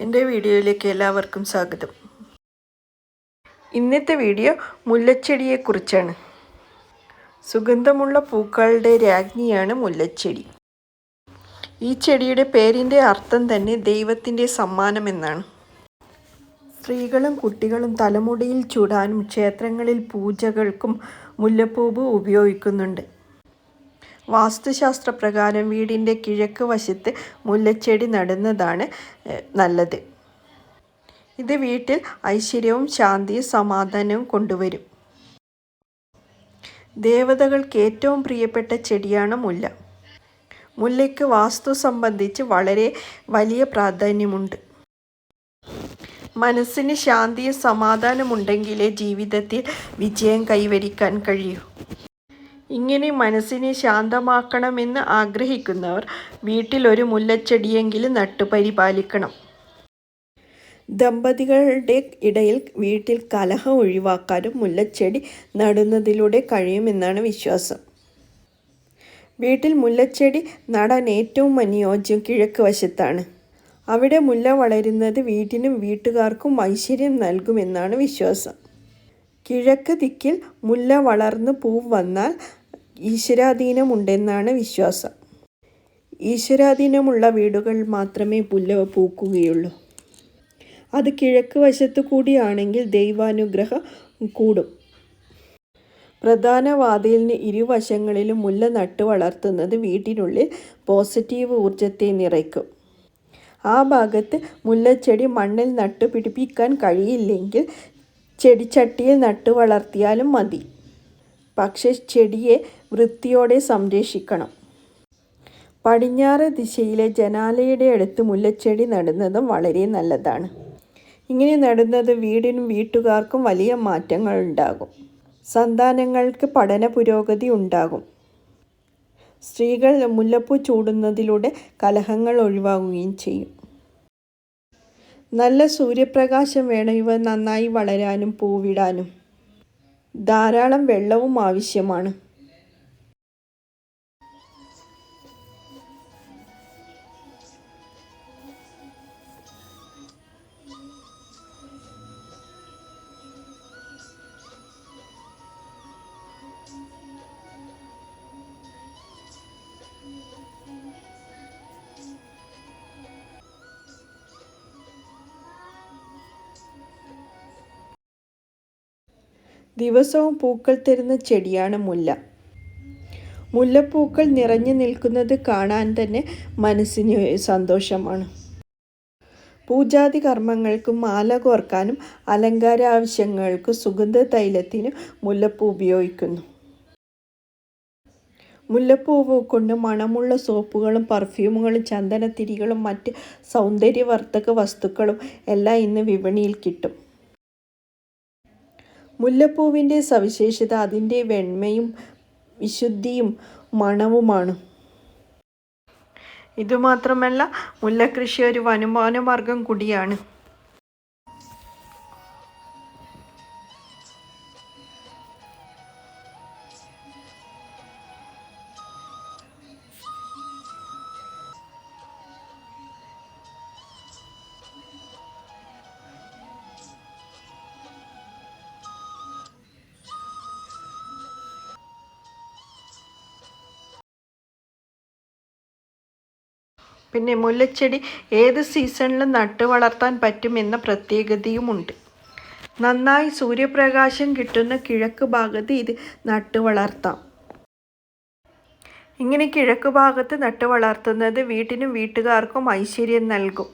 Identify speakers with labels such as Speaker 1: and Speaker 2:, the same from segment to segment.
Speaker 1: എൻ്റെ വീഡിയോയിലേക്ക് എല്ലാവർക്കും സ്വാഗതം. ഇന്നത്തെ വീഡിയോ മുല്ലച്ചെടിയെക്കുറിച്ചാണ്. സുഗന്ധമുള്ള പൂക്കളുടെ രാജ്ഞിയാണ് മുല്ലച്ചെടി. ഈ ചെടിയുടെ പേരിൻ്റെ അർത്ഥം തന്നെ ദൈവത്തിൻ്റെ സമ്മാനം എന്നാണ്. സ്ത്രീകളും കുട്ടികളും തലമുടിയിൽ ചൂടാനും ക്ഷേത്രങ്ങളിൽ പൂജകൾക്കും മുല്ലപ്പൂവ് ഉപയോഗിക്കുന്നുണ്ട്. വാസ്തുശാസ്ത്രപ്രകാരം വീടിൻ്റെ കിഴക്ക് വശത്ത് മുല്ലച്ചെടി നടുന്നതാണ് നല്ലത്. ഇത് വീട്ടിൽ ഐശ്വര്യവും ശാന്തിയും സമാധാനവും കൊണ്ടുവരും. ദേവതകൾക്ക് ഏറ്റവും പ്രിയപ്പെട്ട ചെടിയാണ് മുല്ല. മുല്ലയ്ക്ക് വാസ്തു സംബന്ധിച്ച് വളരെ വലിയ പ്രാധാന്യമുണ്ട്. മനസ്സിന് ശാന്തിയും സമാധാനമുണ്ടെങ്കിലേ ജീവിതത്തിൽ വിജയം കൈവരിക്കാൻ കഴിയൂ. ഇങ്ങനെ മനസ്സിനെ ശാന്തമാക്കണമെന്ന് ആഗ്രഹിക്കുന്നവർ വീട്ടിലൊരു മുല്ലച്ചെടിയെങ്കിലും നട്ടുപരിപാലിക്കണം. ദമ്പതികളുടെ ഇടയിൽ വീട്ടിൽ കലഹം ഒഴിവാക്കാനും മുല്ലച്ചെടി നടുന്നതിലൂടെ കഴിയുമെന്നാണ് വിശ്വാസം. വീട്ടിൽ മുല്ലച്ചെടി നടാൻ ഏറ്റവും അനുയോജ്യം കിഴക്ക് വശത്താണ്. അവിടെ മുല്ല വളരുന്നത് വീടിനും വീട്ടുകാർക്കും ഐശ്വര്യം നൽകുമെന്നാണ് വിശ്വാസം. കിഴക്ക് ദിക്കിൽ മുല്ല വളർന്ന് പൂവ് വന്നാൽ ഈശ്വരാധീനമുണ്ടെന്നാണ് വിശ്വാസം. ഈശ്വരാധീനമുള്ള വീടുകൾ മാത്രമേ മുല്ല പൂക്കുകയുള്ളൂ. അത് കിഴക്ക് വശത്തു കൂടിയാണെങ്കിൽ ദൈവാനുഗ്രഹം കൂടും. പ്രധാന വാതിലിന് ഇരുവശങ്ങളിലും മുല്ല നട്ടു വളർത്തുന്നത് വീട്ടിനുള്ളിൽ പോസിറ്റീവ് ഊർജത്തെ നിറയ്ക്കും. ആ ഭാഗത്ത് മുല്ലച്ചെടി മണ്ണിൽ നട്ടുപിടിപ്പിക്കാൻ കഴിയില്ലെങ്കിൽ ചെടിച്ചട്ടിയിൽ നട്ടു വളർത്തിയാലും മതി. പക്ഷേ ചെടിയെ വൃത്തിയോടെ സംരക്ഷിക്കണം. പടിഞ്ഞാറ് ദിശയിലെ ജനാലയുടെ അടുത്ത് മുല്ലച്ചെടി നടുന്നതും വളരെ നല്ലതാണ്. ഇങ്ങനെ നടുന്നത് വീടിനും വീട്ടുകാർക്കും വലിയ മാറ്റങ്ങൾ ഉണ്ടാകും. സന്താനങ്ങൾക്ക് പഠന പുരോഗതി ഉണ്ടാകും. സ്ത്രീകൾ മുല്ലപ്പൂ ചൂടുന്നതിലൂടെ കലഹങ്ങൾ ഒഴിവാകുകയും ചെയ്യും. നല്ല സൂര്യപ്രകാശം വേണം ഇവ നന്നായി വളരാനും പൂവിടാനും. ധാരാളം വെള്ളവും ആവശ്യമാണ്. ദിവസവും പൂക്കൾ തരുന്ന ചെടിയാണ് മുല്ല. മുല്ലപ്പൂക്കൾ നിറഞ്ഞു നിൽക്കുന്നത് കാണാൻ തന്നെ മനസ്സിന് സന്തോഷമാണ്. പൂജാതി കർമ്മങ്ങൾക്കും മാല കോർക്കാനും അലങ്കാര ആവശ്യങ്ങൾക്കും സുഗന്ധ തൈലത്തിനും മുല്ലപ്പൂ ഉപയോഗിക്കുന്നു. മുല്ലപ്പൂവ് കൊണ്ട് മണമുള്ള സോപ്പുകളും പെർഫ്യൂമുകളും ചന്ദനത്തിരികളും മറ്റ് സൗന്ദര്യവർദ്ധക വസ്തുക്കളും എല്ലാം ഇന്ന് വിപണിയിൽ കിട്ടും. മുല്ലപ്പൂവിൻ്റെ സവിശേഷത അതിൻ്റെ വെണ്മയും വിശുദ്ധിയും മണവുമാണ്. ഇതുമാത്രമല്ല, മുല്ലകൃഷി ഒരു വരുമാന മാർഗം കൂടിയാണ്. പിന്നെ മുല്ലച്ചെടി ഏത് സീസണിലും നട്ടു വളർത്താൻ പറ്റുമെന്ന പ്രത്യേകതയുമുണ്ട്. നന്നായി സൂര്യപ്രകാശം കിട്ടുന്ന കിഴക്ക് ഭാഗത്ത് ഇത് നട്ടു വളർത്താം. ഇങ്ങനെ കിഴക്ക് ഭാഗത്ത് നട്ടു വളർത്തുന്നത് വീട്ടിനും വീട്ടുകാർക്കും ഐശ്വര്യം നൽകും.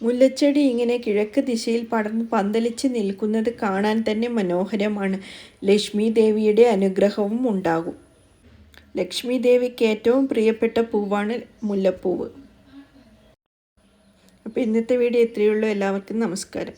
Speaker 1: മുല്ലച്ചെടി ഇങ്ങനെ കിഴക്ക് ദിശയിൽ പടർന്ന് പന്തലിച്ച് നിൽക്കുന്നത് കാണാൻ തന്നെ മനോഹരമാണ്. ലക്ഷ്മി ദേവിയുടെ അനുഗ്രഹവും ഉണ്ടാകും. ലക്ഷ്മി ദേവിക്ക് ഏറ്റവും പ്രിയപ്പെട്ട പൂവാണ് മുല്ലപ്പൂവ്. അപ്പോൾ ഇന്നത്തെ വീഡിയോ ഇത്രയേ ഉള്ളൂ. എല്ലാവർക്കും നമസ്കാരം.